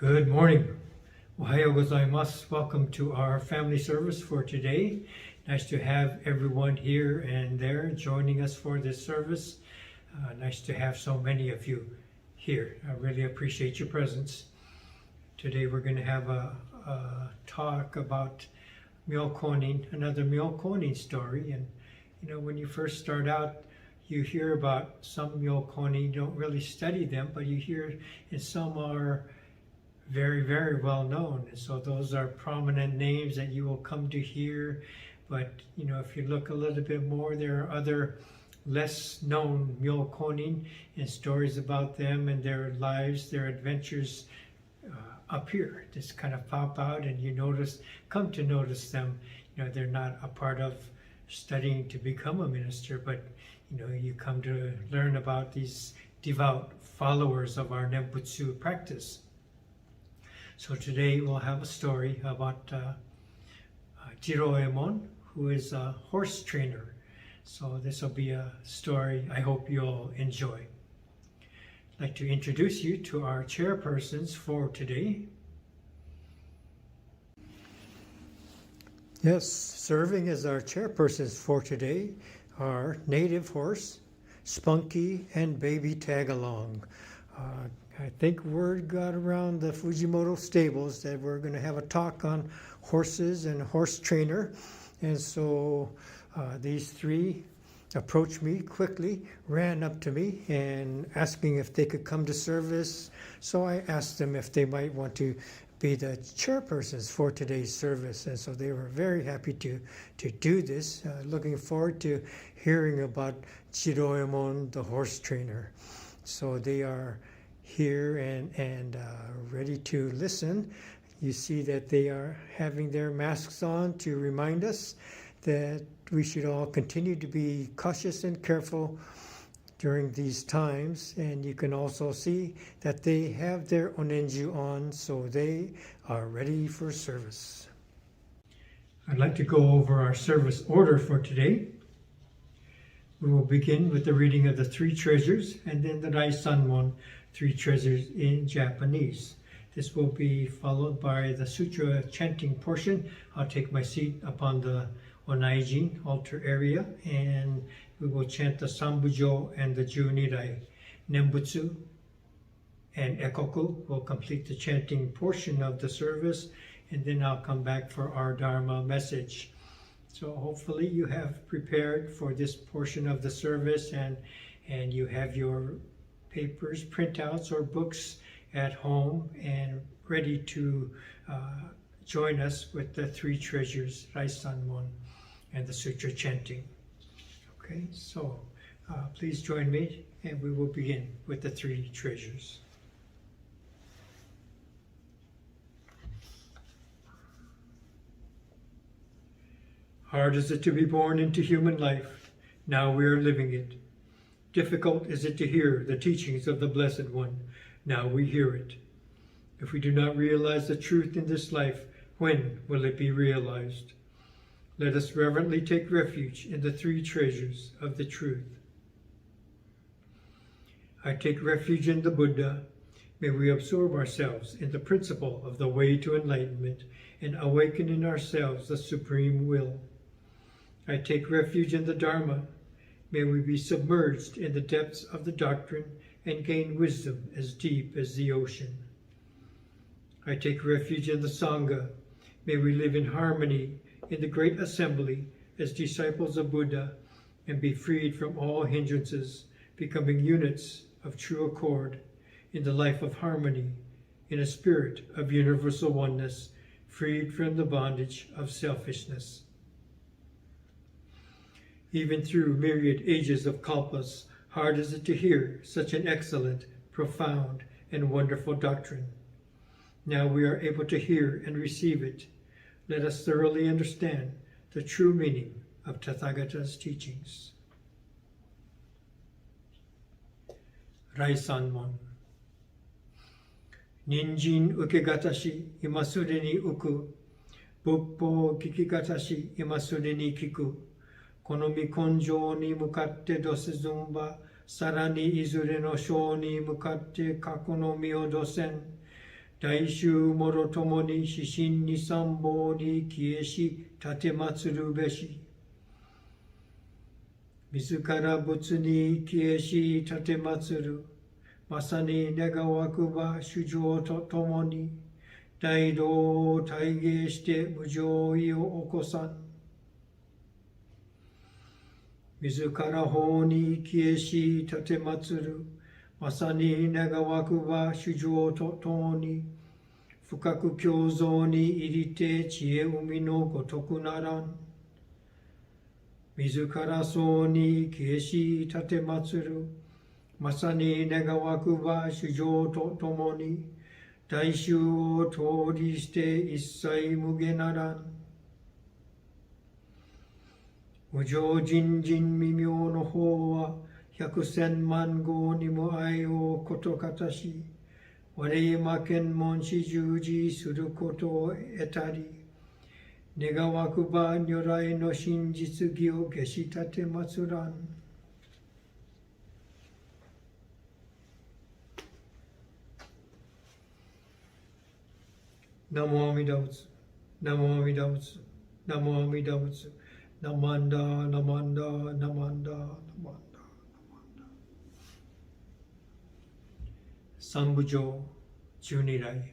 Good morning. Ohayo gozaimasu. Welcome to our family service for today. Nice to have everyone here and there joining us for this service. Nice to have so many of you here. I really appreciate your presence. Today we're going to have a talk about Myokonin, another Myokonin story. And you know, when you first start out, you hear about some Myokonin, you don't really study them, but you hear, and some are very, very well known. And so those are prominent names that you will come to hear. But you know, if you look a little bit more, there are other less known Myokonin and stories about them and their lives, their adventures up here. Just kind of pop out, and you come to notice them. You know, they're not a part of studying to become a minister, but you know, you come to learn about these devout followers of our Nembutsu practice. So today we'll have a story about Jiroemon, who is a horse trainer. So this will be a story I hope you'll enjoy. I'd like to introduce you to our chairpersons for today. Yes, serving as our chairpersons for today are native horse, Spunkie, and baby Tagalong. I think word got around the Fujimoto stables that we're going to have a talk on horses and horse trainer. And so these three approached me quickly, ran up to me and asking if they could come to service. So I asked them if they might want to be the chairpersons for today's service. And so they were very happy to do this. Looking forward to hearing about Jiroemon, the horse trainer. So they are here and ready to listen. You see that they are having their masks on to remind us that we should all continue to be cautious and careful during these times. And you can also see that they have their onenju on, so they are ready for service. I'd like to go over our service order for today. We will begin with the reading of the three treasures and then the Rai-sanmon, three treasures in Japanese. This will be followed by the sutra chanting portion. I'll take my seat upon the Onaijin altar area, and we will chant the Sambujo and the Ni Rai. Nembutsu and Ekoku will complete the chanting portion of the service, and then I'll come back for our Dharma message. So hopefully you have prepared for this portion of the service, and you have your papers, printouts, or books at home and ready to join us with the three treasures, Rai-sanmon, and the sutra chanting. Okay, so please join me, and we will begin with the three treasures. Hard is it to be born into human life. Now we are living it. Difficult is it to hear the teachings of the Blessed One. Now we hear it. If we do not realize the truth in this life, when will it be realized? Let us reverently take refuge in the three treasures of the truth. I take refuge in the Buddha. May we absorb ourselves in the principle of the way to enlightenment and awaken in ourselves the supreme will. I take refuge in the Dharma. May we be submerged in the depths of the doctrine and gain wisdom as deep as the ocean. I take refuge in the Sangha. May we live in harmony in the great assembly as disciples of Buddha and be freed from all hindrances, becoming units of true accord in the life of harmony, in a spirit of universal oneness, freed from the bondage of selfishness. Even through myriad ages of kalpas, hard is it to hear such an excellent, profound, and wonderful doctrine. Now we are able to hear and receive it. Let us thoroughly understand the true meaning of Tathagata's teachings. Rai-sanmon. Ninjin ukegatashi imasure ni uku, buppo kikigatashi imasure ni kiku. Konomi konjo ni mukatte dosezumba, sarani izure no sho ni mukatte kaku no mi o dosen. 大衆もろともに指針に参謀に帰依し立て祀るべし。自ら仏に帰依し立て祀る。まさに願わくば主情とともに、大道を体現して無常意を起こさん。自ら法に帰依し立て祀る。まさに願わくば主情とともに、深く教蔵に入りて知恵海のごとくならん。自らそうに帰依し立て祀る。まさに願わくば主情とともに、大衆を通りして一切無下ならん。無常人人未妙の方は、百千万号にも愛をことかたし、我今見聞し従事することを得たり、願わくば如来の真実義を消し立て祀らん。ナモアミダ仏、ナモアミダ仏、ナモアミダ仏、ナマンダ、ナマンダ、ナマンダ、ナマンダ、ナマンダ。三部上、十二来。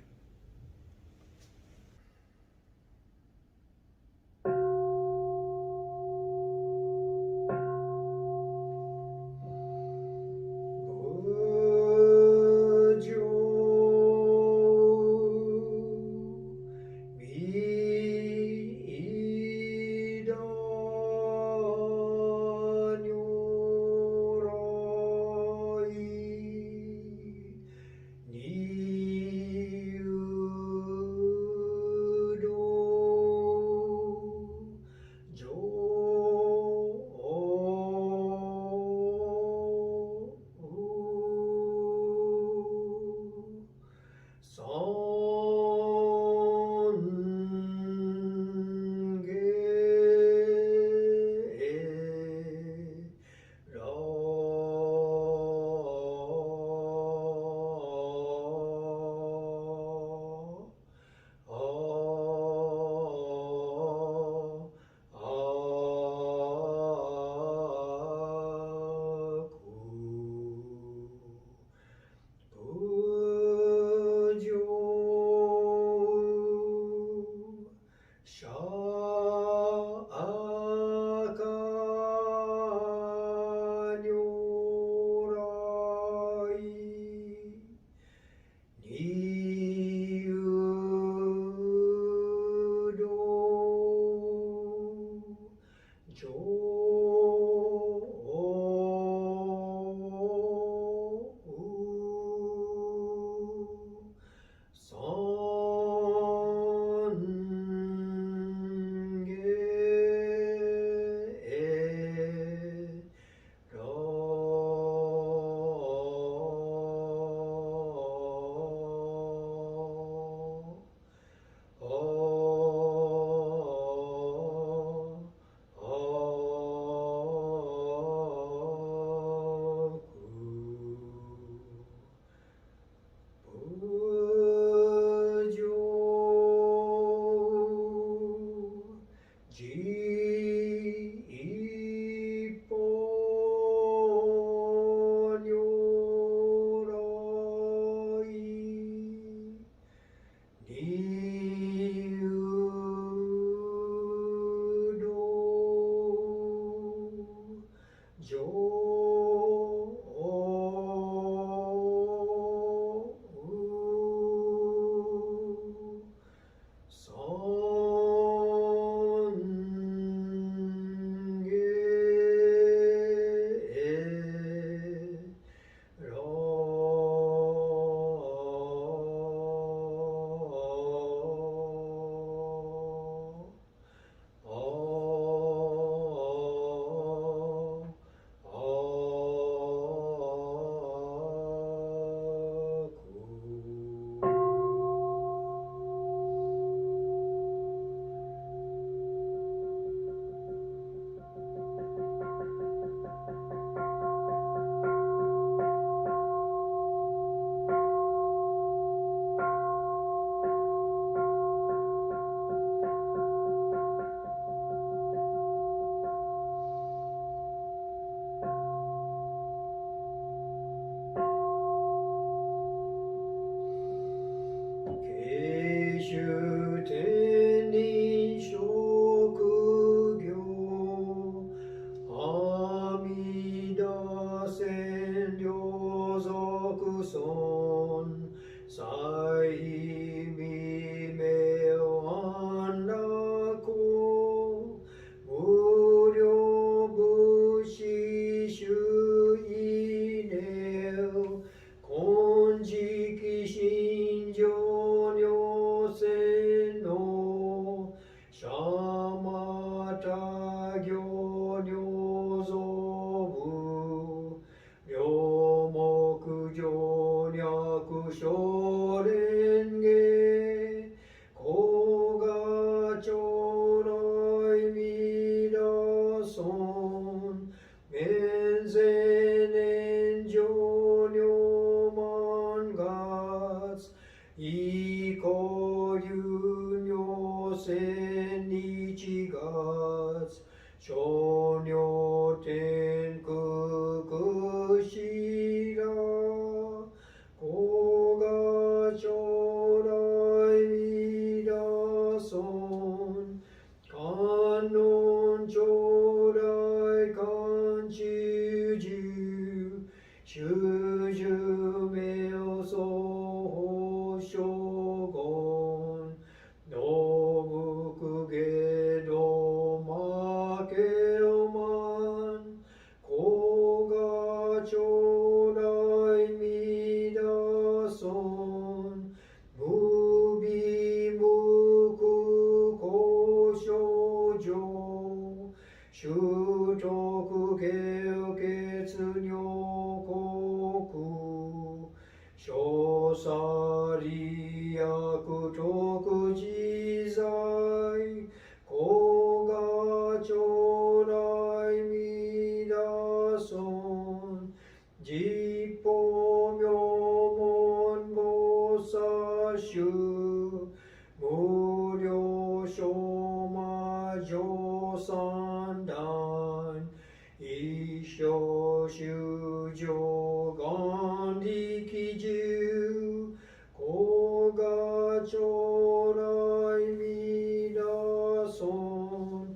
Ni 異行流尿千日月少尿天空くしらこが将来みだそん観音将来観中十修十名相正言道福下道魔けおまんこが将来みだそん無備無苦高症状習得経血尿国小さり薬徳自在子が将来みだそん実法名門菩薩衆無料小魔女三段一生修上願力十子が将来みだそん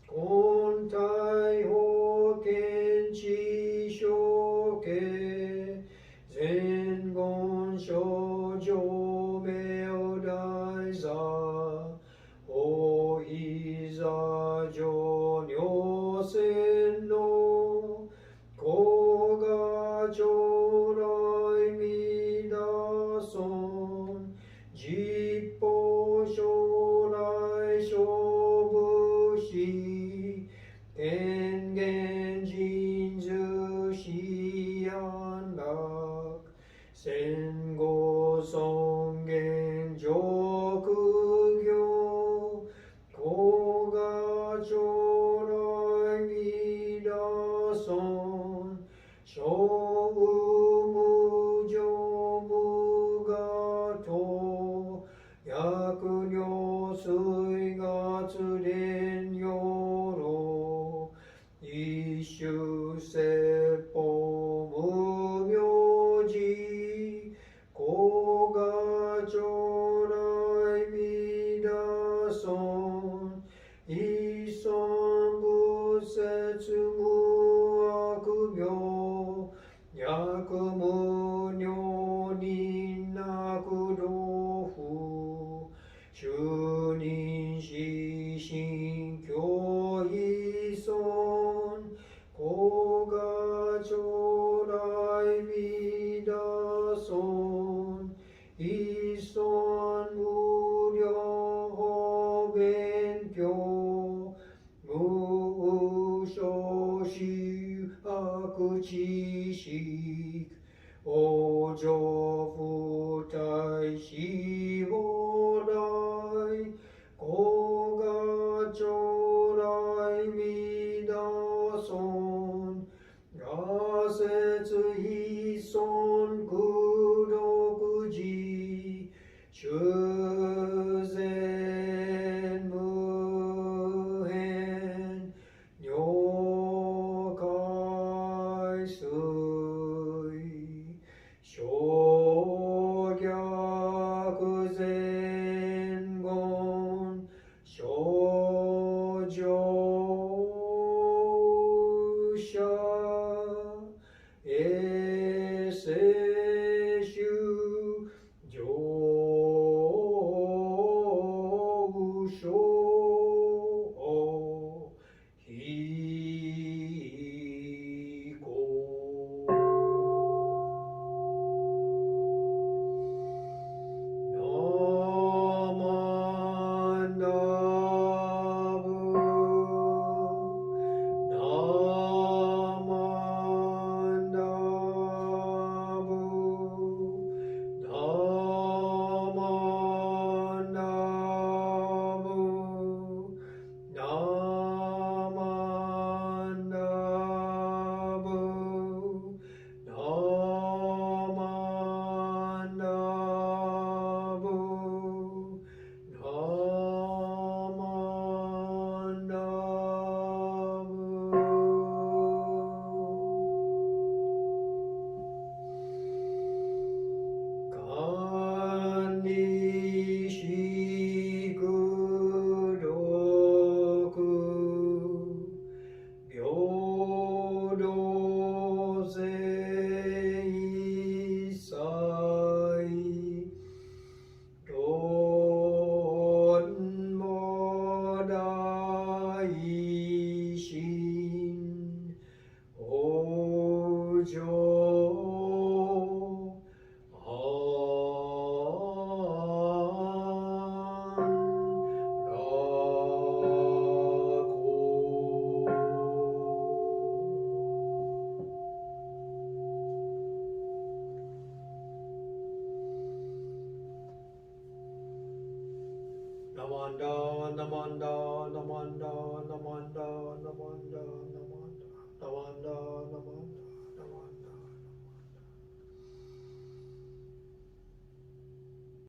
根体保険知証系前言症状名大座法依座上尿線の子が将来みだそん実法将来勝負し天元人図死安楽戦後尊厳上苦行子が将来みだそん小無常無我と薬尿水月蓮よろ一種説法無明寺子が将来みだそん一尊仏説無悪病薬無尿人なく道夫主任死心教依尊子が将来みだそん一尊無量法勉強無所修悪知識往生不退死往来子が将来みだそん羅刹一尊功徳寺修善無変尿海水小逆前言少女者衛生種上昇非公南 Namanda, Namanda, Namanda, Namanda, Namanda, Namanda, Namanda,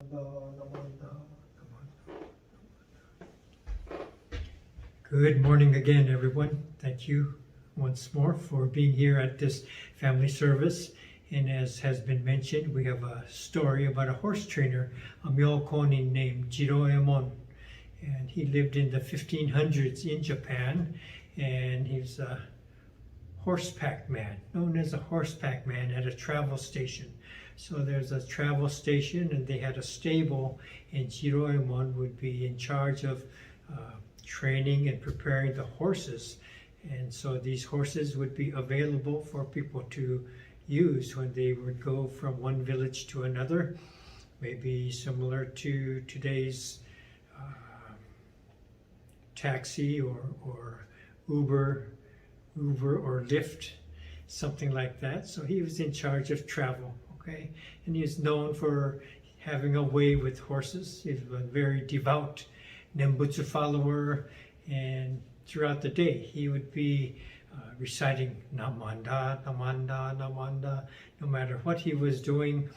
Namanda, Namanda, Namanda. Good morning again, everyone. Thank you once more for being here at this family service. And as has been mentioned, we have a story about a horse trainer, a Myokonin named Jiroemon. And he lived in the 1500s in Japan, and he's a horsepack man, known as a horsepack man at a travel station. So there's a travel station, and they had a stable, and Jiroemon would be in charge of training and preparing the horses. And so these horses would be available for people to use when they would go from one village to another, maybe similar to today's taxi or Uber or Lyft, something like that. So he was in charge of travel, okay? And he is known for having a way with horses. He was a very devout Nembutsu follower, and throughout the day he would be reciting Namanda, Namanda, Namanda, no matter what he was doing,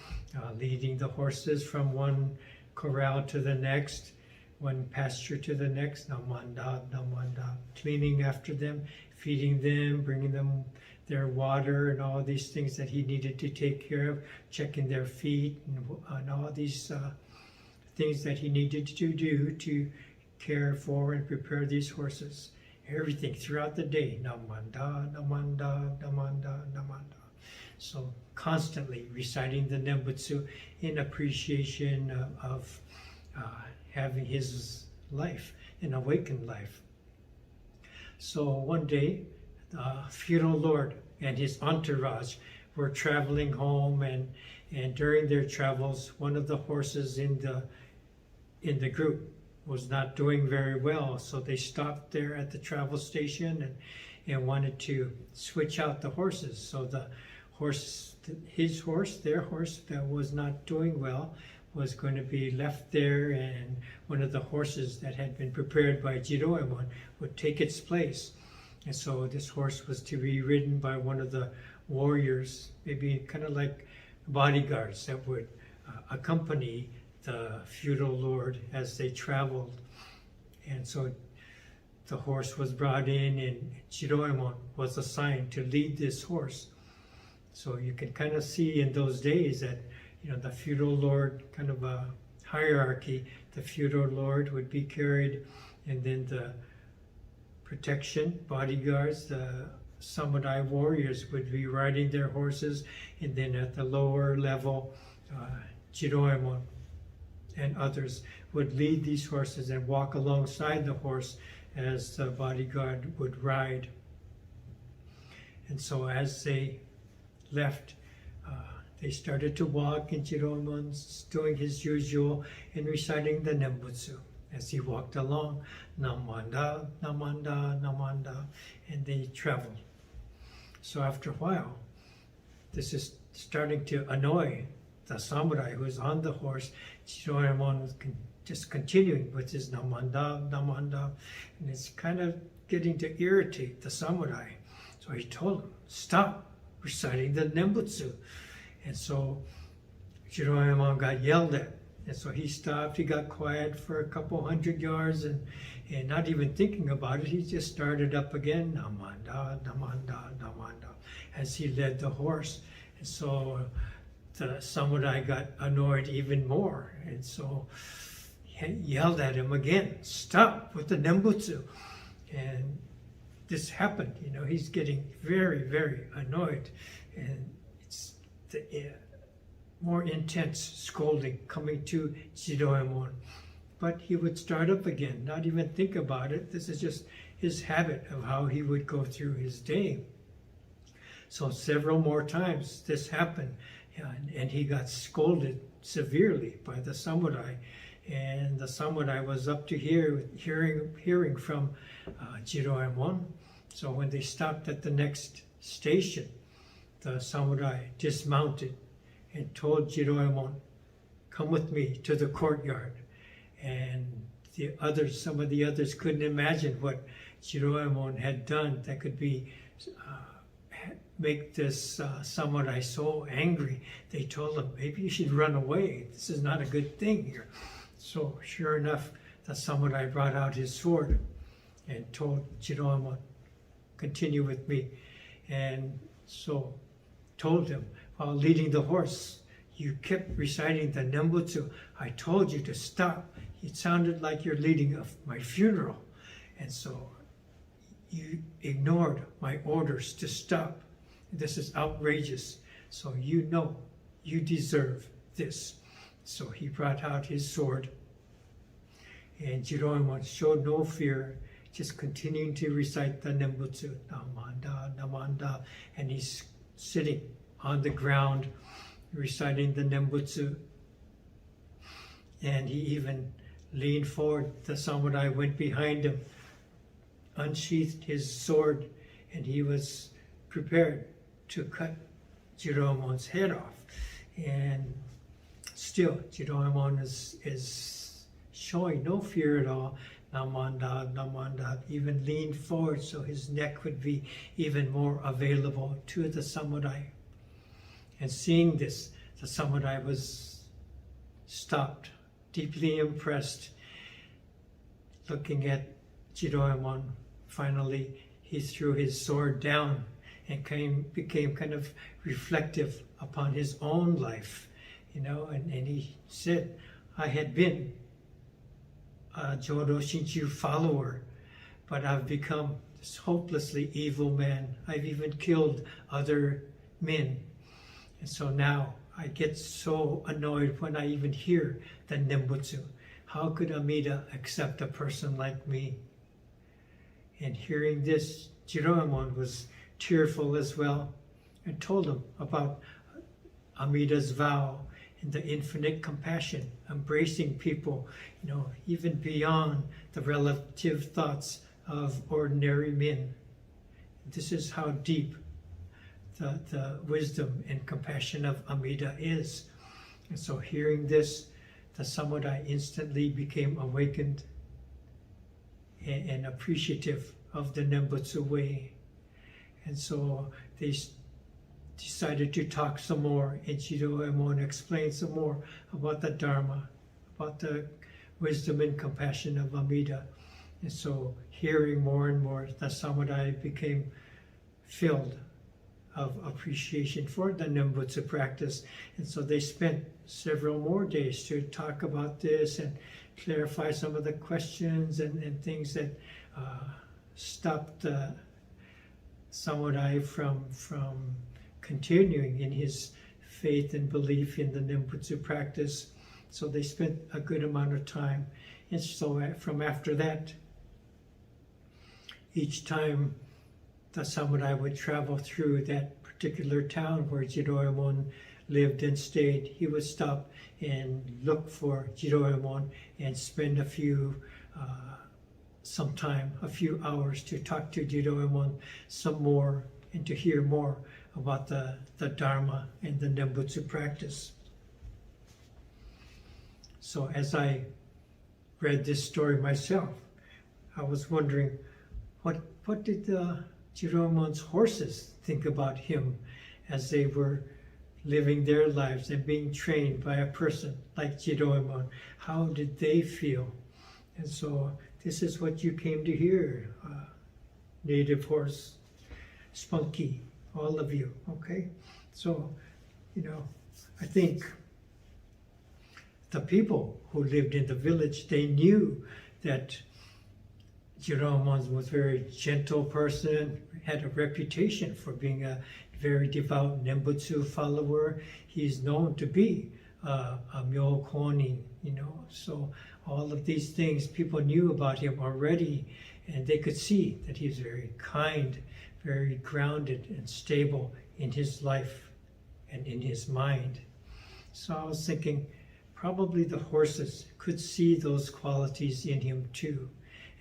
leading the horses from one corral to the next, one pasture to the next, Namanda, Namanda, cleaning after them, feeding them, bringing them their water and all these things that he needed to take care of, checking their feet and all these things that he needed to do to care for and prepare these horses. Everything throughout the day, Namanda, Namanda, Namanda, Namanda. So constantly reciting the Nembutsu in appreciation of having his life, an awakened life. So one day, the feudal lord and his entourage were traveling home, and during their travels, one of the horses in the group was not doing very well, so they stopped there at the travel station and wanted to switch out the horses. So the horse, their horse that was not doing well, was going to be left there, and one of the horses that had been prepared by Jiroemon would take its place. And so this horse was to be ridden by one of the warriors, maybe kind of like bodyguards that would accompany the feudal lord as they traveled. And so the horse was brought in, and Jiroemon was assigned to lead this horse. So you can kind of see in those days that, you know, the feudal lord, kind of a hierarchy, the feudal lord would be carried, and then the protection bodyguards, the samurai warriors, would be riding their horses, and then at the lower level, Jiroemon and others would lead these horses and walk alongside the horse as the bodyguard would ride. And so as they left, they started to walk, and Jiroemon's doing his usual and reciting the Nembutsu as he walked along, Namanda, Namanda, Namanda, and they traveled. So after a while, this is starting to annoy the samurai who was on the horse. Jiroemon was just continuing with his Namanda, Namanda, and it's kind of getting to irritate the samurai. So he told him, stop reciting the Nembutsu. And so Jiroemon got yelled at. And so he stopped, he got quiet for a couple hundred yards, and not even thinking about it, he just started up again, Namanda, Namanda, Namanda, as he led the horse. And so the samurai got annoyed even more, and so he yelled at him again, stop with the Nembutsu. And this happened, you know, he's getting very, very annoyed, and it's the more intense scolding coming to Jiroemon. But he would start up again, not even think about it. This is just his habit of how he would go through his day. So several more times this happened, and he got scolded severely by the samurai. And the samurai was up to hearing from Jiroemon. So when they stopped at the next station, the samurai dismounted and told Jiroemon, come with me to the courtyard. And some of the others couldn't imagine what Jiroemon had done that could be make this samurai so angry. They told him, maybe you should run away. This is not a good thing here. So sure enough, the samurai brought out his sword and told Jiroemon, continue with me. And so told him, while leading the horse, you kept reciting the Nembutsu. I told you to stop. It sounded like you're leading my funeral. And so you ignored my orders to stop. This is outrageous. So you know you deserve this. So he brought out his sword. And Jiroemon showed no fear, just continuing to recite the Nembutsu, Namanda, Namanda. And he's sitting on the ground reciting the Nembutsu. And he even leaned forward. The samurai went behind him, unsheathed his sword, and he was prepared to cut Jiroemon's head off. And still, Jiroemon is showing no fear at all. Namanda, Namanda, even leaned forward so his neck would be even more available to the samurai. And seeing this, the samurai was stopped, deeply impressed, looking at Jiroemon. Finally, he threw his sword down and became kind of reflective upon his own life, and he said, I had been a Jodo Shinchu follower, but I've become this hopelessly evil man. I've even killed other men. And so now I get so annoyed when I even hear the Nembutsu. How could Amida accept a person like me? And hearing this, Jiroemon was tearful as well and told him about Amida's vow and the infinite compassion, embracing people, even beyond the relative thoughts of ordinary men. This is how deep the wisdom and compassion of Amida is. And so hearing this, the samurai instantly became awakened and appreciative of the Nembutsu way. And so they decided to talk some more, and Jiroemon explained some more about the Dharma, about the wisdom and compassion of Amida. And so hearing more and more, the samurai became filled of appreciation for the Nembutsu practice. And so they spent several more days to talk about this and clarify some of the questions and things that stopped the samurai from continuing in his faith and belief in the Nembutsu practice. So they spent a good amount of time. And so from after that, each time the samurai would travel through that particular town where Jiroemon lived and stayed, he would stop and look for Jiroemon and spend a few hours to talk to Jiroemon some more and to hear more about the Dharma and the Nembutsu practice. So as I read this story myself, I was wondering, what did Jiroemon's horses think about him as they were living their lives and being trained by a person like Jiroemon? How did they feel? And so this is what you came to hear, native horse, Spunkie, all of you, okay? So, I think the people who lived in the village, they knew that Jiroemon was a very gentle person, had a reputation for being a very devout Nembutsu follower. He's known to be a Myokonin, so all of these things people knew about him already, and they could see that he was very kind, very grounded and stable in his life and in his mind. So I was thinking, probably the horses could see those qualities in him too.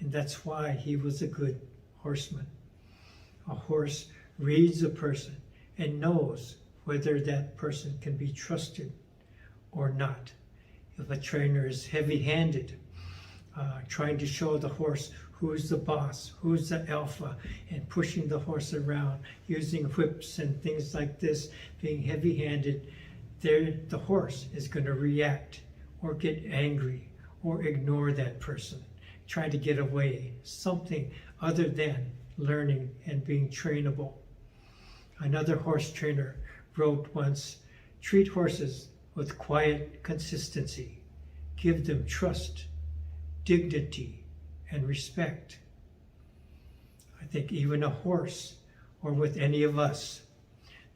And that's why he was a good horseman. A horse reads a person and knows whether that person can be trusted or not. If a trainer is heavy-handed trying to show the horse who's the boss, who's the alpha, and pushing the horse around, using whips and things like this, being heavy-handed, the horse is going to react or get angry or ignore that person, try to get away, something other than learning and being trainable. Another horse trainer wrote once, treat horses with quiet consistency, give them trust, dignity, and respect. I think even a horse, or with any of us,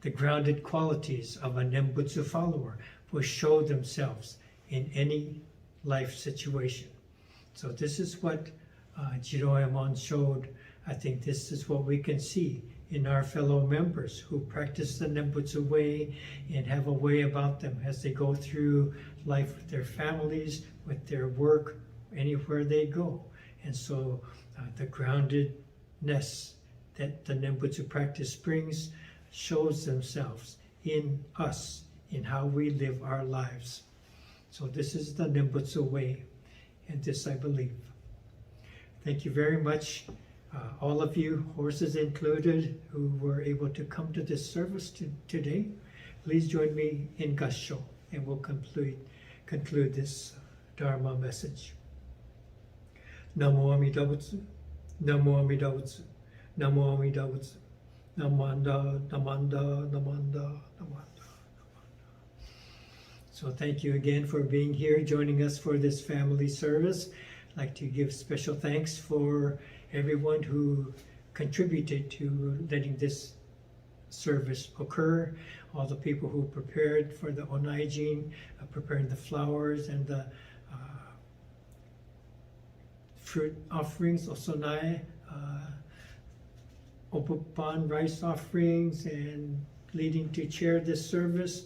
the grounded qualities of a Nembutsu follower will show themselves in any life situation. So this is what Jiroemon showed. I think this is what we can see in our fellow members who practice the Nembutsu way and have a way about them as they go through life with their families, with their work, anywhere they go. And so the groundedness that the Nembutsu practice brings shows themselves in us, in how we live our lives. So this is the Nembutsu way, and this I believe. Thank you very much, all of you, horses included, who were able to come to this service today. Please join me in Gassho, and we'll conclude this Dharma message. Namo Amida Butsu, Namo Amida Butsu, Namo Amida Butsu, Namanda, Namanda, Namanda, Namanda. So thank you again for being here, joining us for this family service. I'd like to give special thanks for everyone who contributed to letting this service occur, all the people who prepared for the onaijin, preparing the flowers and the fruit offerings, osonai, opupan rice offerings, and leading to chair this service,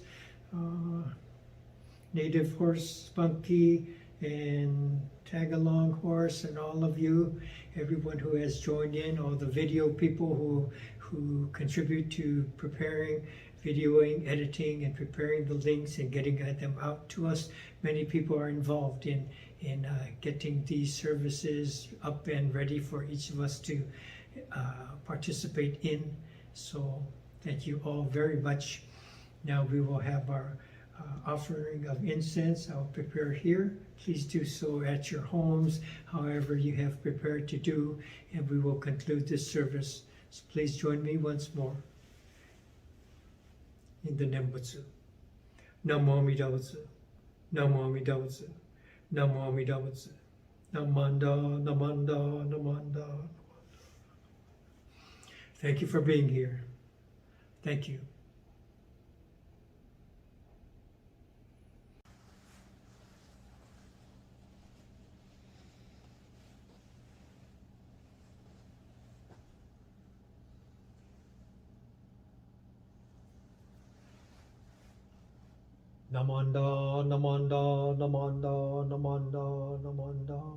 native horse Spunkie and Tagalong horse, and all of you, everyone who has joined in, all the video people who contribute to preparing, videoing, editing, and preparing the links and getting them out to us. Many people are involved in getting these services up and ready for each of us to participate in. So thank you all very much. Now we will have our offering of incense. I'll prepare here. Please do so at your homes, however you have prepared to do, and we will conclude this service. So please join me once more in the Nembutsu. Namo Amida Butsu, Namo Amida Butsu, Namo Amida Butsu, Namanda, Namanda, Namanda. Thank you for being here. Thank you. Namanda, Namanda, Namanda, Namanda, Namanda.